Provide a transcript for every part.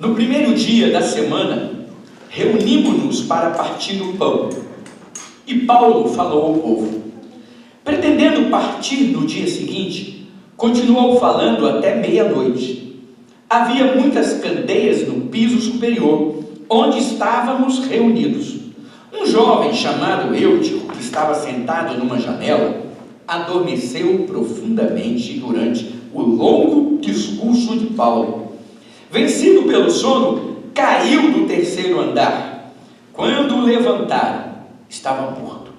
No primeiro dia da semana, reunimos-nos para partir o pão. E Paulo falou ao povo. Pretendendo partir no dia seguinte, continuou falando até meia-noite. Havia muitas candeias no piso superior, onde estávamos reunidos. Um jovem chamado Eutico, que estava sentado numa janela, adormeceu profundamente durante o longo discurso de Paulo. Vencido pelo sono, caiu do terceiro andar. Quando o levantaram, estava morto.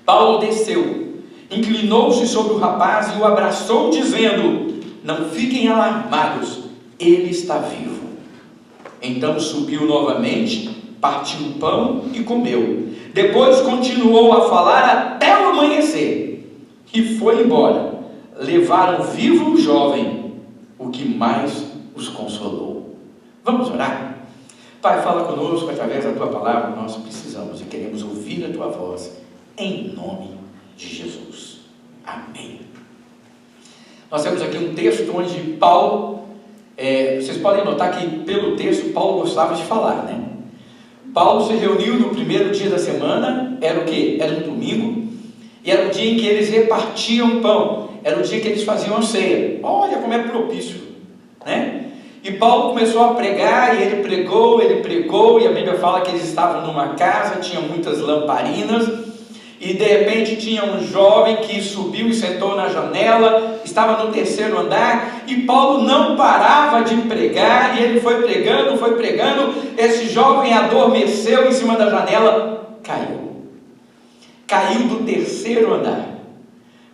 Paulo desceu, inclinou-se sobre o rapaz e o abraçou, dizendo: não fiquem alarmados, ele está vivo. Então subiu novamente, partiu o pão e comeu. Depois continuou a falar até o amanhecer e foi embora. Levaram vivo o jovem, o que mais os consolou. Vamos orar? Pai, fala conosco através da Tua palavra. Nós precisamos e queremos ouvir a Tua voz, em nome de Jesus. Amém. Nós temos aqui um texto onde Paulo, vocês podem notar que pelo texto Paulo gostava de falar, né? Paulo se reuniu no primeiro dia da semana, era o quê? Era um domingo, e era o dia em que eles repartiam pão, era o dia que eles faziam a ceia. Olha como é propício, né? E Paulo começou a pregar, e ele pregou, e a Bíblia fala que eles estavam numa casa, tinha muitas lamparinas, e de repente tinha um jovem que subiu e sentou na janela, estava no terceiro andar, e Paulo não parava de pregar, e ele foi pregando, esse jovem adormeceu em cima da janela, caiu do terceiro andar.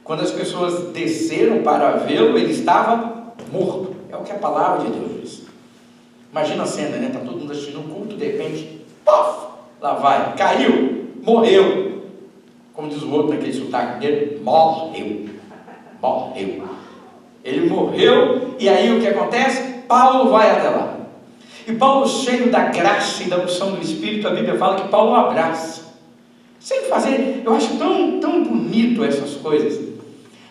Quando as pessoas desceram para vê-lo, ele estava morto. É o que a palavra de Deus diz. Imagina a cena, né? Está todo mundo assistindo um culto, de repente, pof, lá vai, caiu, morreu. Como diz o outro naquele sotaque dele, morreu. Ele morreu, e aí o que acontece? Paulo vai até lá. E Paulo, cheio da graça e da unção do Espírito, a Bíblia fala que Paulo abraça. Sem fazer, eu acho tão bonito essas coisas.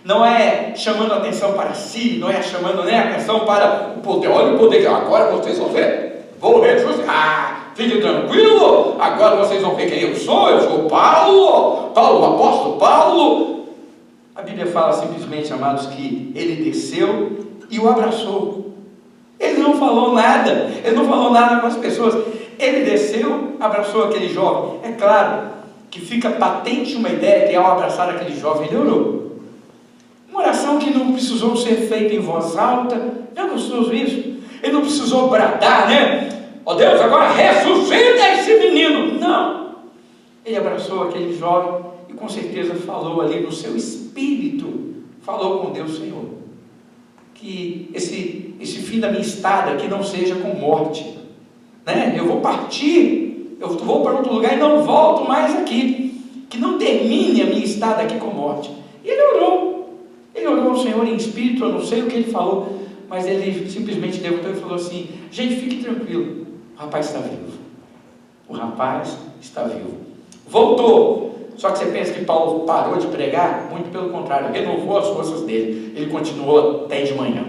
Não é chamando a atenção para si, não é chamando a atenção para o poder. Olha o poder que agora vocês vão ver. Vou ver vocês. Fique tranquilo, agora vocês vão ver quem eu sou Paulo, o apóstolo Paulo. A Bíblia fala simplesmente, amados, que ele desceu e o abraçou. Ele não falou nada com as pessoas. Ele desceu, abraçou aquele jovem. É claro que fica patente uma ideia que ao abraçar aquele jovem, ele orou. Uma oração que não precisou ser feita em voz alta. É gostoso isso? Ele não precisou bradar, né? Ó Deus, agora ressuscita esse menino. Não. Ele abraçou aquele jovem e com certeza falou ali no seu espírito, falou com Deus: Senhor, que esse fim da minha estada aqui não seja com morte, né? Eu vou partir, eu vou para outro lugar e não volto mais aqui, que não termine a minha estada aqui com morte. E ele orou ao Senhor em espírito. Eu não sei o que ele falou, mas ele simplesmente levantou e falou assim: gente, fique tranquilo, o rapaz está vivo. O rapaz está vivo. Voltou. Só que você pensa que Paulo parou de pregar? Muito pelo contrário, renovou as forças dele. Ele continuou até de manhã.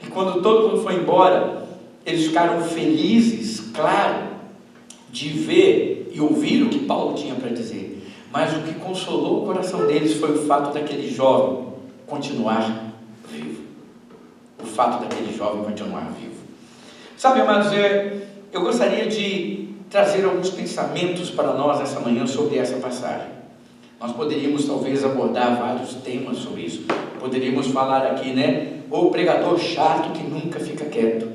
E quando todo mundo foi embora, eles ficaram felizes, claro, de ver e ouvir o que Paulo tinha para dizer. Mas o que consolou o coração deles foi o fato daquele jovem continuar vivo. O fato daquele jovem continuar vivo. Sabe, amados, eu gostaria de trazer alguns pensamentos para nós essa manhã sobre essa passagem. Nós poderíamos talvez abordar vários temas sobre isso. Poderíamos falar aqui, né? O pregador chato que nunca fica quieto.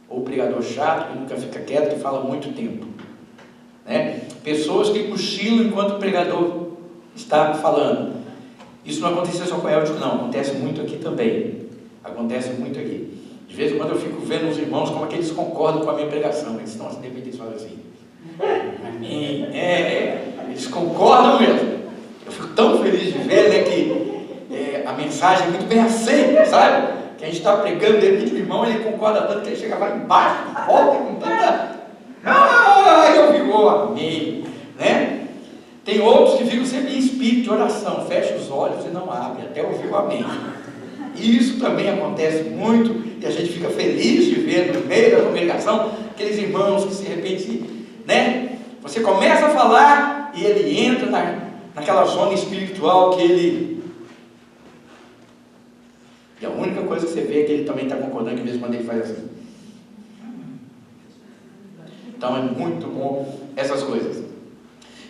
Ou o pregador chato que nunca fica quieto, que fala muito tempo, né? Pessoas que cochilam enquanto o pregador está falando. Isso não acontece só com o Eutico, não. Acontece muito aqui também. Acontece muito aqui. De vez em quando eu fico vendo os irmãos como é que eles concordam com a minha pregação. Eles estão assim, de repente eles falam assim: amém. Eles concordam mesmo. Eu fico tão feliz de ver, né, que a mensagem é muito bem aceita, sabe? Que a gente está pregando, de repente o irmão ele concorda tanto que ele chega lá embaixo, volta com tanta... eu fico, amém, né? Tem outros que ficam sempre em espírito de oração, fecha os olhos e não abre, até ouvir o amém. E isso também acontece muito, e a gente fica feliz de ver no meio da congregação aqueles irmãos que de repente, né? Você começa a falar e ele entra naquela zona espiritual que ele... E a única coisa que você vê é que ele também está concordando que mesmo quando ele faz assim. Então é muito bom essas coisas.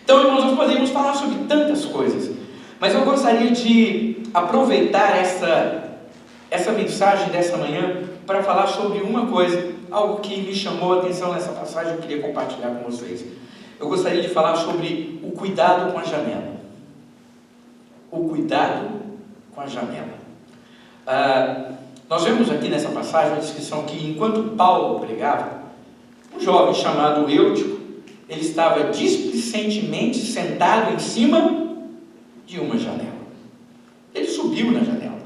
Então, irmãos, nós podemos falar sobre tantas coisas, mas eu gostaria de aproveitar essa mensagem dessa manhã para falar sobre uma coisa, algo que me chamou a atenção nessa passagem, eu queria compartilhar com vocês. Eu gostaria de falar sobre o cuidado com a janela. O cuidado com a janela. Nós vemos aqui nessa passagem a descrição que enquanto Paulo pregava, um jovem chamado Eutico, ele estava displicentemente sentado em cima de uma janela. Ele subiu na janela.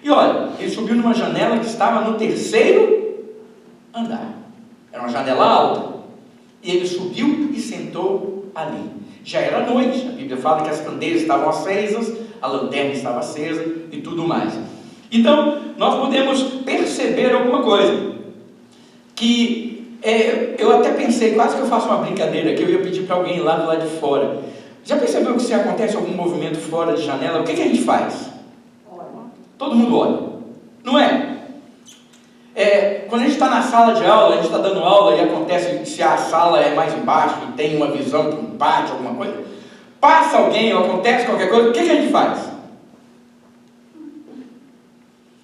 E olha, ele subiu numa janela que estava no 3º andar. Era uma janela alta. E ele subiu e sentou ali. Já era noite. A Bíblia fala que as candeias estavam acesas, a lanterna estava acesa e tudo mais. Então, nós podemos perceber alguma coisa. Que eu até pensei, quase que eu faço uma brincadeira, que eu ia pedir para alguém lá do lado de fora. Já percebeu que se acontece algum movimento fora de janela, o que a gente faz? Todo mundo olha, não é? Quando a gente está na sala de aula, a gente está dando aula e acontece, se a sala é mais embaixo e tem uma visão para um pátio, alguma coisa, passa alguém ou acontece qualquer coisa, o que a gente faz?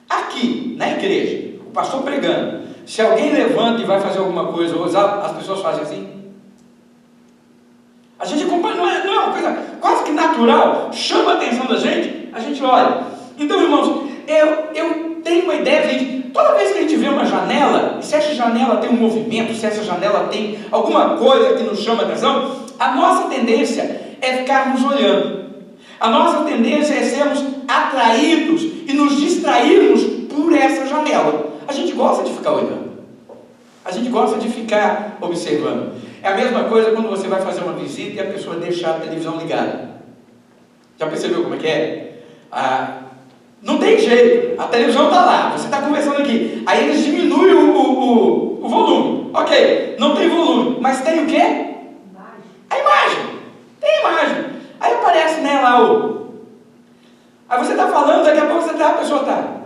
Aqui, na igreja, o pastor pregando, se alguém levanta e vai fazer alguma coisa, ou as pessoas fazem assim. A gente acompanha, não é uma coisa quase que natural, chama a atenção da gente, a gente olha. Então, irmãos, eu tenho uma ideia, gente, toda vez que a gente vê uma janela, se essa janela tem um movimento, se essa janela tem alguma coisa que nos chama a atenção, a nossa tendência é ficarmos olhando. A nossa tendência é sermos atraídos e nos distrairmos por essa janela. A gente gosta de ficar olhando. A gente gosta de ficar observando. É a mesma coisa quando você vai fazer uma visita e a pessoa deixa a televisão ligada. Já percebeu como é que é? Não tem jeito. A televisão está lá. Você está conversando aqui. Aí eles diminuem o volume. Ok, não tem volume. Mas tem o quê? A imagem. Tem a imagem. Aí aparece, né, lá Aí você está falando, daqui a pouco a pessoa está...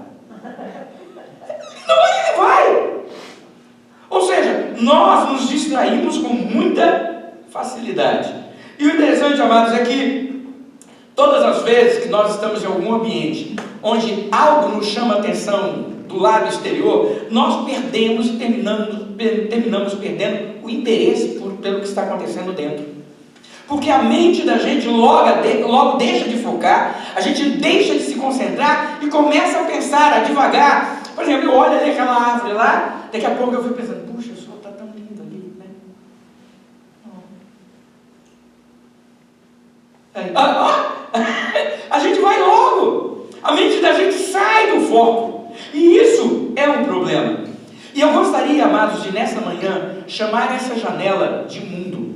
Não, ele vai. Ou seja, nós nos distraímos com muita facilidade. E o interessante, amados, é que todas as vezes que nós estamos em algum ambiente onde algo nos chama a atenção do lado exterior, nós perdemos e terminamos perdendo o interesse pelo que está acontecendo dentro. Porque a mente da gente logo deixa de focar, a gente deixa de se concentrar e começa a pensar, a divagar. Por exemplo, eu olho ali aquela árvore lá, daqui a pouco eu fico pensando, puxa, o sol está tão lindo ali, né? A gente vai logo, a mente da gente sai do foco, e isso é um problema. E eu gostaria, amados, de nessa manhã chamar essa janela de mundo.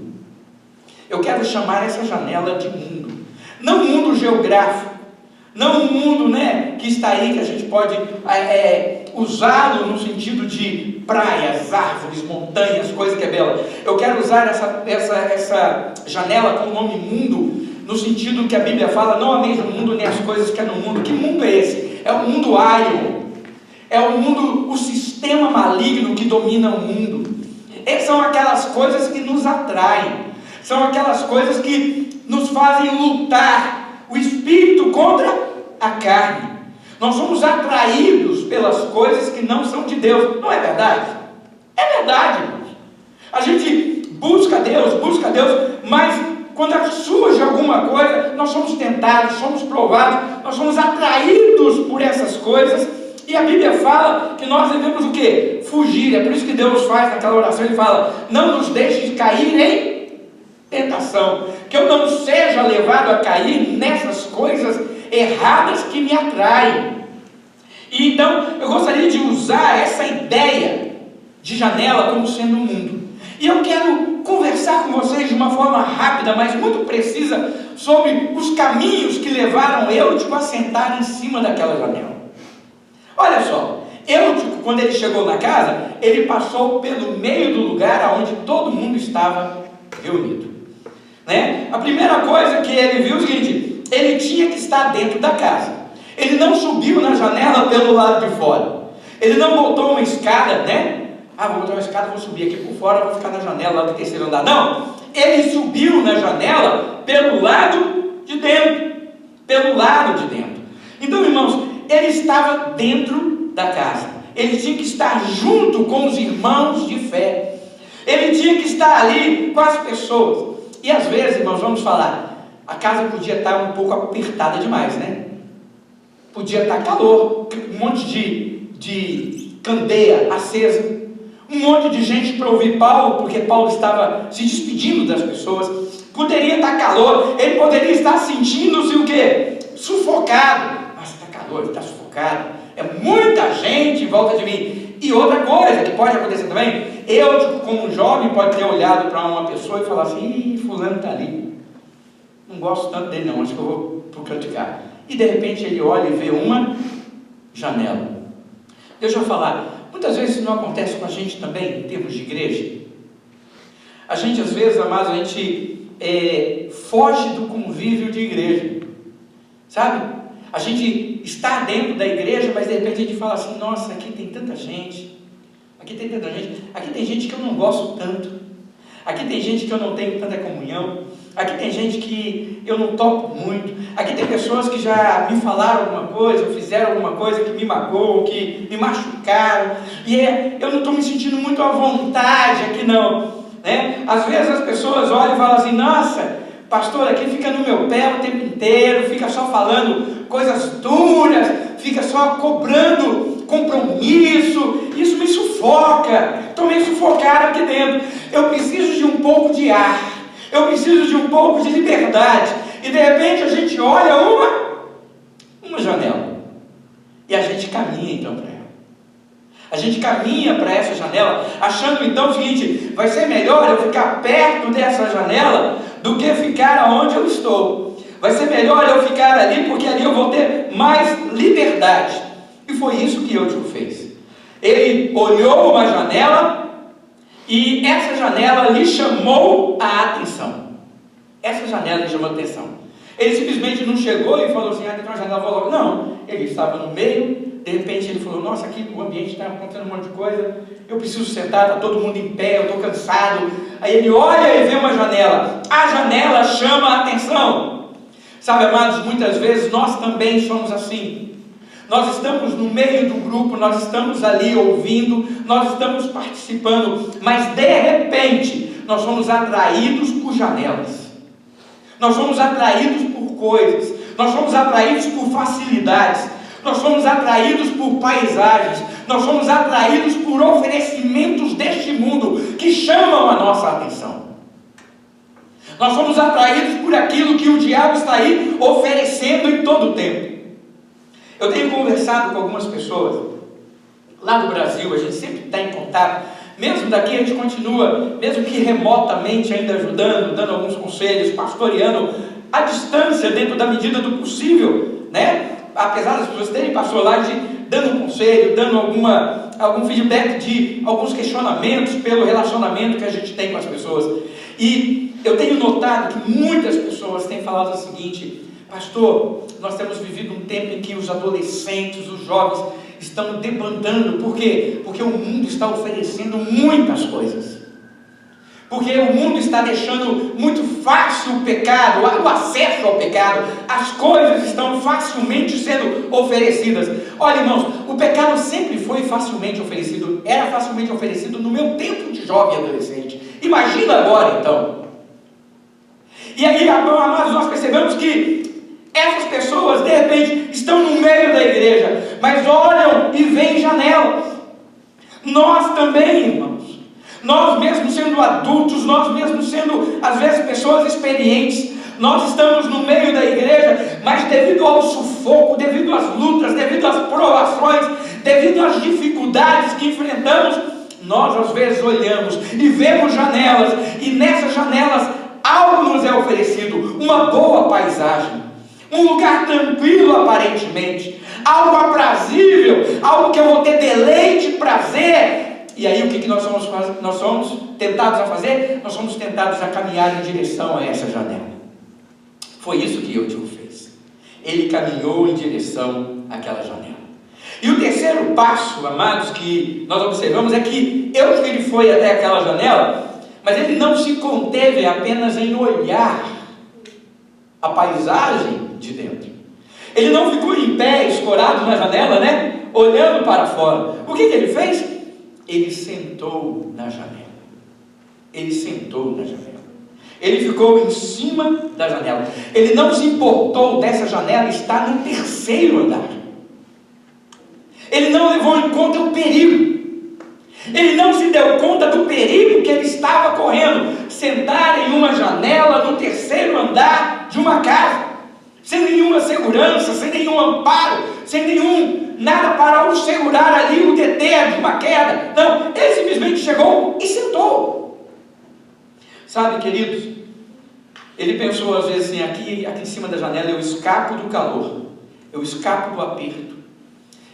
Eu quero chamar essa janela de mundo, não mundo geográfico, não um mundo, né, que está aí, que a gente pode usá-lo no sentido de praias, árvores, montanhas, coisa que é bela. Eu quero usar essa janela com o nome mundo, no sentido que a Bíblia fala, não ameis o mundo nem as coisas que há no mundo. Que mundo é esse? É o mundo Aion, é o mundo, o sistema maligno que domina o mundo. São aquelas coisas que nos atraem, são aquelas coisas que nos fazem lutar o espírito contra a carne. Nós somos atraídos pelas coisas que não são de Deus. Não é verdade? É verdade, irmãos. A gente busca Deus, mas quando surge alguma coisa, nós somos tentados, somos provados, nós somos atraídos por essas coisas. E a Bíblia fala que nós devemos o quê? Fugir. É por isso que Deus faz naquela oração, Ele fala, não nos deixe de cair em tentação, que eu não seja levado a cair nessas coisas erradas que me atraem. E então eu gostaria de usar essa ideia de janela como sendo o mundo, e eu quero conversar com vocês de uma forma rápida, mas muito precisa, sobre os caminhos que levaram Eutico a sentar em cima daquela janela. Olha só, Eutico, quando ele chegou na casa, ele passou pelo meio do lugar onde todo mundo estava reunido, né? A primeira coisa que ele viu é o seguinte: ele tinha que estar dentro da casa. Ele não subiu na janela pelo lado de fora. Ele não botou uma escada, né? Vou botar uma escada, vou subir aqui por fora, vou ficar na janela lá do terceiro andar. Não, ele subiu na janela pelo lado de dentro. Pelo lado de dentro. Então, irmãos, ele estava dentro da casa. Ele tinha que estar junto com os irmãos de fé. Ele tinha que estar ali com as pessoas. E às vezes, irmãos, vamos falar, a casa podia estar um pouco apertada demais, né? Podia estar calor, um monte de candeia acesa, um monte de gente para ouvir Paulo, porque Paulo estava se despedindo das pessoas. Poderia estar calor, ele poderia estar sentindo-se o quê? Sufocado. Mas está calor, está sufocado, é muita gente em volta de mim. E outra coisa que pode acontecer também, eu, como jovem, pode ter olhado para uma pessoa e falar assim: fulano está ali, não gosto tanto dele não, acho que eu vou para o canto de cá. E de repente ele olha e vê uma janela. Deixa eu falar, muitas vezes isso não acontece com a gente também, em termos de igreja. A gente, às vezes, amados, a gente foge do convívio de igreja, sabe? A gente está dentro da igreja, mas de repente a gente fala assim: nossa, aqui tem tanta gente, aqui tem gente que eu não gosto tanto, aqui tem gente que eu não tenho tanta comunhão, aqui tem gente que eu não toco muito, aqui tem pessoas que já me falaram alguma coisa, fizeram alguma coisa que me magoou, que me machucaram, e eu não estou me sentindo muito à vontade aqui não, né? Às vezes as pessoas olham e falam assim: nossa, pastor aqui fica no meu pé o tempo inteiro, fica só falando coisas duras, fica só cobrando compromisso, isso me sufoca, estou meio sufocado aqui dentro, eu preciso de um pouco de ar, eu preciso de um pouco de liberdade. E de repente a gente olha uma janela, e a gente caminha então para ela. A gente caminha para essa janela, achando então o seguinte: vai ser melhor eu ficar perto dessa janela do que ficar onde eu estou. Vai ser melhor eu ficar ali, porque ali eu vou ter mais liberdade. E foi isso que Eutico fez. Ele olhou uma janela, e essa janela lhe chamou a atenção. Essa janela lhe chamou a atenção. Ele simplesmente não chegou e falou assim: tem uma janela, vou logo. Não, ele estava no meio. De repente ele falou: nossa, aqui o ambiente está acontecendo um monte de coisa, eu preciso sentar, está todo mundo em pé, eu estou cansado. Aí ele olha e vê uma janela, a janela chama a atenção. Sabe, amados, muitas vezes nós também somos assim. Nós estamos no meio do grupo, nós estamos ali ouvindo, nós estamos participando, mas de repente nós somos atraídos por janelas, nós somos atraídos por coisas, nós somos atraídos por facilidades, nós somos atraídos por paisagens, nós somos atraídos por oferecimentos deste mundo que chamam a nossa atenção. Nós somos atraídos por aquilo que o diabo está aí oferecendo em todo o tempo. Eu tenho conversado com algumas pessoas lá do Brasil, a gente sempre está em contato, mesmo daqui a gente continua, mesmo que remotamente ainda ajudando, dando alguns conselhos, pastoreando à distância, dentro da medida do possível, né? Apesar das pessoas terem pastorado, dando um conselho, dando algum feedback de alguns questionamentos pelo relacionamento que a gente tem com as pessoas. E eu tenho notado que muitas pessoas têm falado o seguinte: pastor, nós temos vivido um tempo em que os adolescentes, os jovens estão debandando. Por quê? Porque o mundo está oferecendo muitas coisas. Porque o mundo está deixando muito fácil o pecado, o acesso ao pecado, as coisas estão facilmente sendo oferecidas. Olha, irmãos, o pecado sempre foi facilmente oferecido, era facilmente oferecido no meu tempo de jovem e adolescente. Imagina agora então. E aí, amados, nós percebemos que essas pessoas, de repente, estão no meio da igreja, mas olham e veem janelas. Nós também, irmãos. Nós mesmos sendo adultos, nós mesmos sendo, às vezes, pessoas experientes, nós estamos no meio da igreja, mas devido ao sufoco, devido às lutas, devido às provações, devido às dificuldades que enfrentamos, nós às vezes olhamos e vemos janelas, e nessas janelas algo nos é oferecido, uma boa paisagem, um lugar tranquilo aparentemente, algo aprazível, algo que eu vou ter deleite, prazer. E aí o que nós somos tentados a fazer? Nós somos tentados a caminhar em direção a essa janela. Foi isso que Eutico fez. Ele caminhou em direção àquela janela. E o terceiro passo, amados, que nós observamos é que Eutico ele foi até aquela janela, mas ele não se conteve apenas em olhar a paisagem de dentro. Ele não ficou em pé, escorado na janela, olhando para fora. O que ele fez? Ele sentou na janela. Ele sentou na janela. Ele ficou em cima da janela. Ele não se importou dessa janela estar no terceiro andar. Ele não levou em conta o perigo. Ele não se deu conta do perigo que ele estava correndo. Sentar em uma janela no terceiro andar de uma casa, sem nenhuma segurança, sem nenhum amparo, sem nenhum nada para o segurar ali, o deter de uma queda. Não, ele simplesmente chegou e sentou. Sabe, queridos, ele pensou às vezes assim, aqui em cima da janela eu escapo do calor, eu escapo do aperto,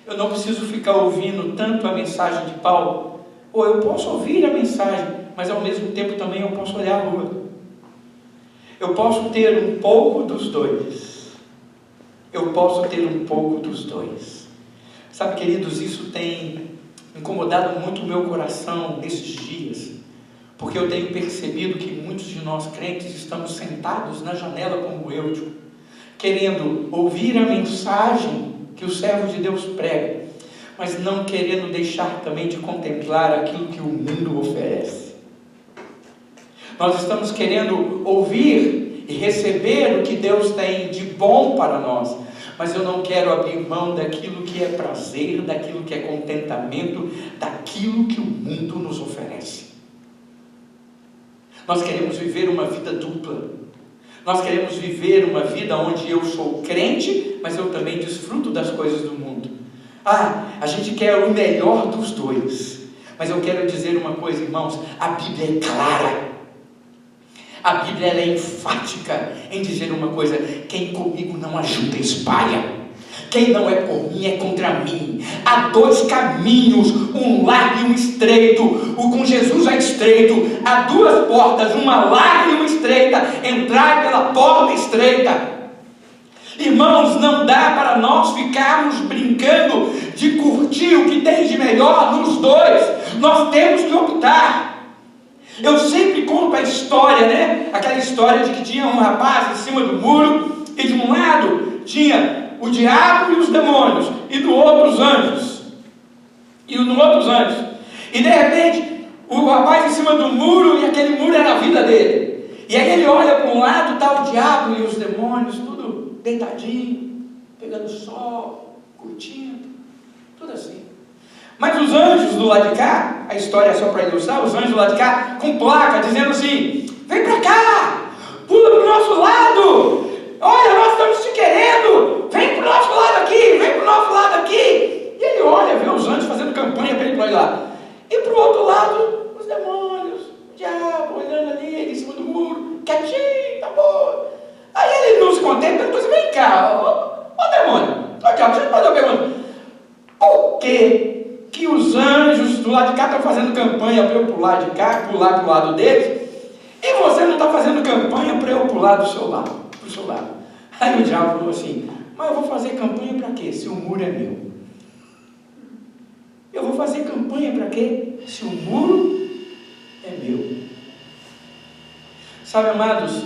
eu não preciso ficar ouvindo tanto a mensagem de Paulo, ou eu posso ouvir a mensagem, mas ao mesmo tempo também eu posso olhar a lua. Eu posso ter um pouco dos dois. Eu posso ter um pouco dos dois. Sabe, queridos, isso tem incomodado muito o meu coração nesses dias, porque eu tenho percebido que muitos de nós crentes estamos sentados na janela como Eutico, querendo ouvir a mensagem que o servo de Deus prega, mas não querendo deixar também de contemplar aquilo que o mundo oferece. Nós estamos querendo ouvir e receber o que Deus tem de bom para nós, mas eu não quero abrir mão daquilo que é prazer, daquilo que é contentamento, daquilo que o mundo nos oferece. Nós queremos viver uma vida dupla. Nós queremos viver uma vida onde eu sou crente, mas eu também desfruto das coisas do mundo. A gente quer o melhor dos dois. Mas eu quero dizer uma coisa, irmãos, a Bíblia é clara. A Bíblia ela é enfática em dizer uma coisa: quem comigo não ajuda, espalha. Quem não é por mim é contra mim. Há dois caminhos, um largo e um estreito. O com Jesus é estreito. Há duas portas, uma larga e uma estreita. Entrai pela porta estreita. Irmãos, não dá para nós ficarmos brincando de curtir o que tem de melhor nos dois. Nós temos que optar. Eu sempre conto a história, Aquela história de que tinha um rapaz em cima do muro, e de um lado tinha o diabo e os demônios, e do outro os anjos. E de repente, o rapaz em cima do muro, e aquele muro era a vida dele. E aí ele olha para um lado, está o diabo e os demônios, tudo deitadinho, pegando sol, curtindo, tudo assim. Mas os anjos do lado de cá, a história é só para ilustrar, os anjos do lado de cá, com placa, dizendo assim: vem para cá, pula para o nosso lado, olha, nós estamos te querendo, vem para o nosso lado aqui, vem para o nosso lado aqui. E ele olha, vê os anjos fazendo campanha para ele ir lá. E para o outro lado, os demônios, o diabo, olhando ali, ele em cima do muro, quietinho, tá bom. Aí ele não se contenta, depois vem cá, ô demônio, ô diabo, deixa eu fazer uma pergunta. Por que os anjos do lado de cá estão fazendo campanha para eu pular de cá, pular para o lado deles, e você não está fazendo campanha para eu pular do seu lado, pro seu lado? Aí o diabo falou assim: mas eu vou fazer campanha para quê, se o muro é meu? Eu vou fazer campanha para quê, se o muro é meu? Sabe, amados,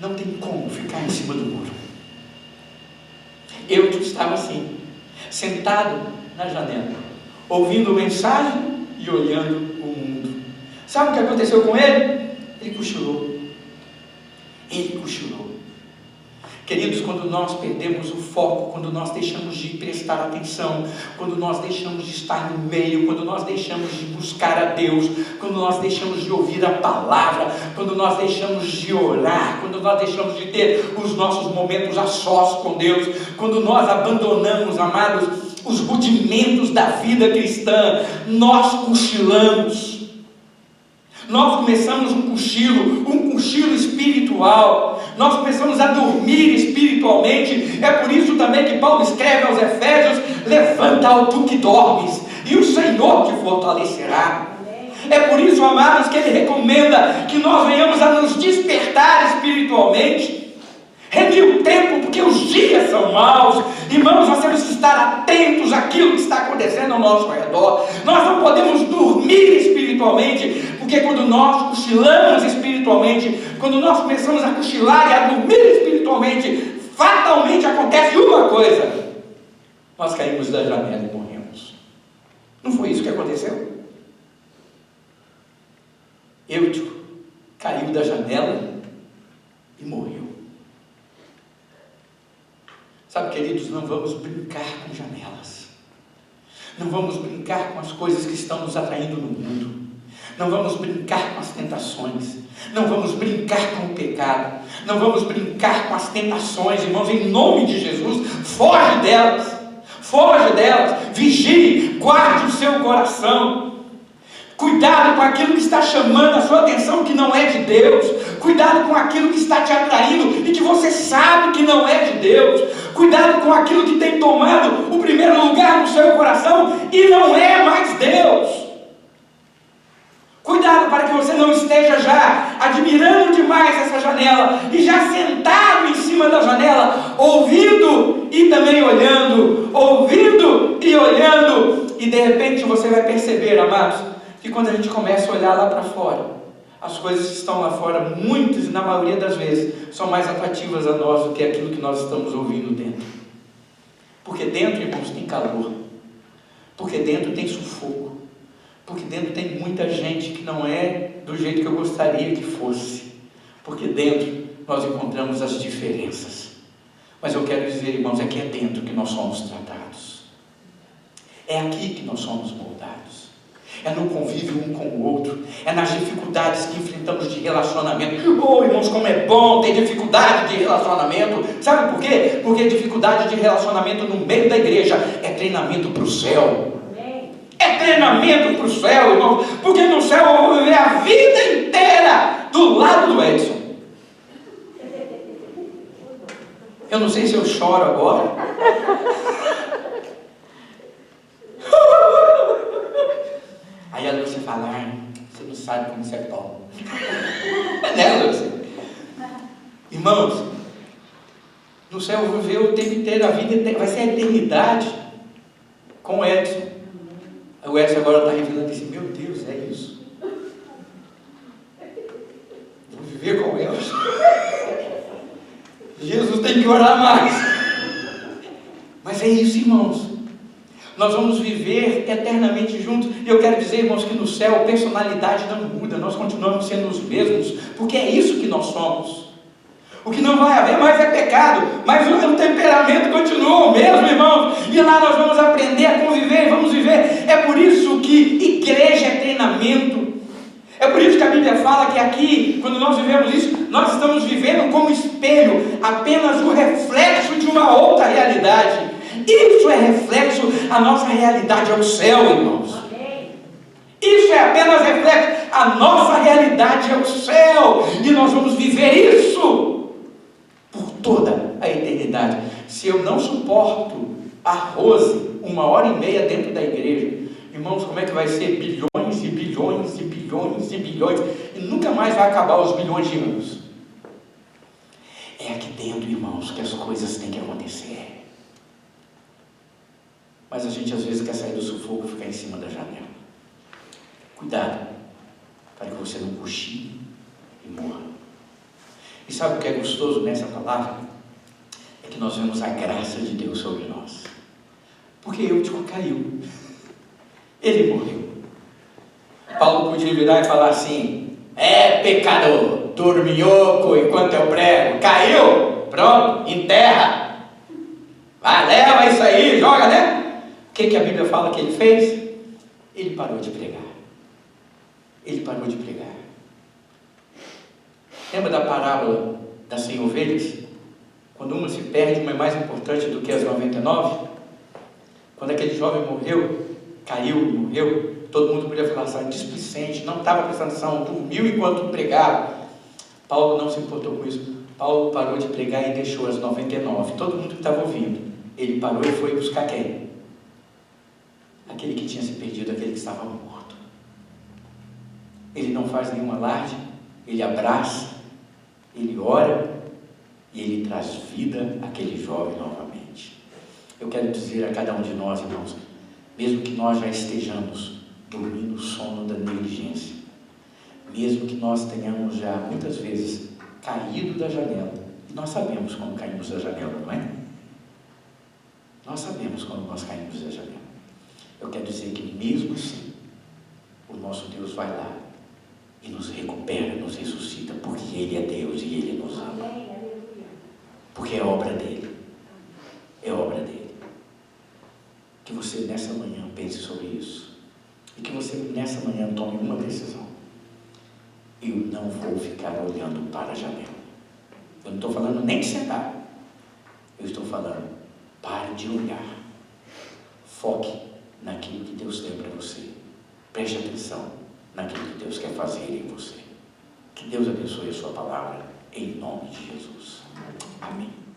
não tem como ficar em cima do muro. Eu estava assim, sentado na janela, ouvindo mensagem e olhando o mundo. Sabe o que aconteceu com ele? Ele cochilou. Queridos, quando nós perdemos o foco, quando nós deixamos de prestar atenção, quando nós deixamos de estar no meio, quando nós deixamos de buscar a Deus, quando nós deixamos de ouvir a palavra, quando nós deixamos de orar, quando nós deixamos de ter os nossos momentos a sós com Deus, quando nós abandonamos, amados, os rudimentos da vida cristã, nós cochilamos. Nós começamos um cochilo espiritual. nós começamos a dormir espiritualmente. É por isso também que Paulo escreve aos Efésios: levanta, ó tu que dormes, e o Senhor te fortalecerá. É por isso, amados, que ele recomenda que nós venhamos a nos despertar espiritualmente. Remir o tempo, porque os dias são maus. Irmãos, nós temos que estar atentos àquilo que está acontecendo ao nosso redor. Nós não podemos dormir espiritualmente, porque quando nós cochilamos espiritualmente, quando nós começamos a cochilar e a dormir espiritualmente, fatalmente acontece uma coisa: nós caímos da janela e morremos. Não foi isso que aconteceu? Eutico caiu da janela e morreu. Sabe, queridos, não vamos brincar com janelas. Não vamos brincar com as coisas que estão nos atraindo no mundo. Não vamos brincar com as tentações. Não vamos brincar com o pecado. Não vamos brincar com as tentações, irmãos, em nome de Jesus. Foge delas. Foge delas. Vigie, guarde o seu coração. Cuidado com aquilo que está chamando a sua atenção, que não é de Deus. Cuidado com aquilo que está te atraindo e que você sabe que não é de Deus. Cuidado com aquilo que tem tomado o primeiro lugar no seu coração e não é mais Deus. Cuidado para que você não esteja já admirando demais essa janela e já sentado em cima da janela, ouvindo e também olhando, ouvindo e olhando, e de repente você vai perceber, amados, que quando a gente começa a olhar lá para fora, as coisas que estão lá fora, muitas e na maioria das vezes, são mais atrativas a nós do que aquilo que nós estamos ouvindo dentro. Porque dentro, irmãos, tem calor. Porque dentro tem sufoco. Porque dentro tem muita gente que não é do jeito que eu gostaria que fosse. Porque dentro nós encontramos as diferenças. Mas eu quero dizer, irmãos, é que é dentro que nós somos tratados. É aqui que nós somos moldados. É no convívio um com o outro, é nas dificuldades que enfrentamos de relacionamento. Oh, irmãos, como é bom ter dificuldade de relacionamento. Sabe por quê? Porque dificuldade de relacionamento no meio da igreja é treinamento para o céu. É treinamento para o céu, irmãos, porque no céu eu vou viver a vida inteira do lado do Edson. Eu não sei se eu choro agora. Aí a Lúcia fala: você não sabe como isso é bom. Né, Lúcia? Irmãos, no céu eu vou viver o tempo inteiro, a vida inteira, vai ser a eternidade com o Edson. Aí o Edson agora está revelando assim: meu Deus, é isso. Vou viver com Deus. Jesus tem que orar mais. Mas é isso, irmãos. Nós vamos viver eternamente juntos. E eu quero dizer, irmãos, que no céu a personalidade não muda. Nós continuamos sendo os mesmos, porque é isso que nós somos. O que não vai haver mais é pecado, mas o temperamento continua o mesmo, irmãos. E lá nós vamos aprender a conviver e vamos viver. É por isso que igreja é treinamento. É por isso que a Bíblia fala que aqui, quando nós vivemos isso, nós estamos vivendo como espelho, apenas o reflexo de uma outra realidade. Isso é reflexo, a nossa realidade é o céu, irmãos. Isso é apenas reflexo, a nossa realidade é o céu. E nós vamos viver isso por toda a eternidade. Se eu não suporto a Rose 1h30 dentro da igreja, irmãos, como é que vai ser bilhões e bilhões e bilhões e bilhões, e nunca mais vai acabar os bilhões de anos? É aqui dentro, irmãos, que as coisas têm que acontecer. Mas a gente às vezes quer sair do sufoco e ficar em cima da janela. Cuidado, para que você não cochile e morra. E sabe o que é gostoso nessa palavra? É que nós vemos a graça de Deus sobre nós. Porque Eutico caiu. Ele morreu. Paulo podia virar e falar assim: é pecador, dorminhoco enquanto eu prego. Caiu, pronto, enterra. Vai, leva isso aí, joga, né? O que a Bíblia fala que ele fez? Ele parou de pregar. Ele parou de pregar. Lembra da parábola das 100 ovelhas? Quando uma se perde, uma é mais importante do que as 99. Quando aquele jovem morreu, caiu e morreu, todo mundo podia falar assim: displicente, não estava prestando atenção, dormiu enquanto pregava. Paulo não se importou com isso. Paulo parou de pregar e deixou as 99. Todo mundo que estava ouvindo. Ele parou e foi buscar quem? Aquele que tinha se perdido, aquele que estava morto. Ele não faz nenhum alarde, ele abraça, ele ora e ele traz vida àquele jovem novamente. Eu quero dizer a cada um de nós, irmãos, mesmo que nós já estejamos dormindo o sono da negligência, mesmo que nós tenhamos já muitas vezes caído da janela, e nós sabemos quando caímos da janela, não é? Nós sabemos quando nós caímos da janela. Eu quero dizer que mesmo assim, o nosso Deus vai lá e nos recupera, nos ressuscita, porque Ele é Deus e Ele nos ama. Porque é obra dEle. É obra dEle. Que você nessa manhã pense sobre isso. E que você nessa manhã tome uma decisão. Eu não vou ficar olhando para a janela. Eu não estou falando nem de sentar. Eu estou falando, pare de olhar. Foque naquilo que Deus tem para você. Preste atenção naquilo que Deus quer fazer em você. Que Deus abençoe a sua palavra, em nome de Jesus. Amém.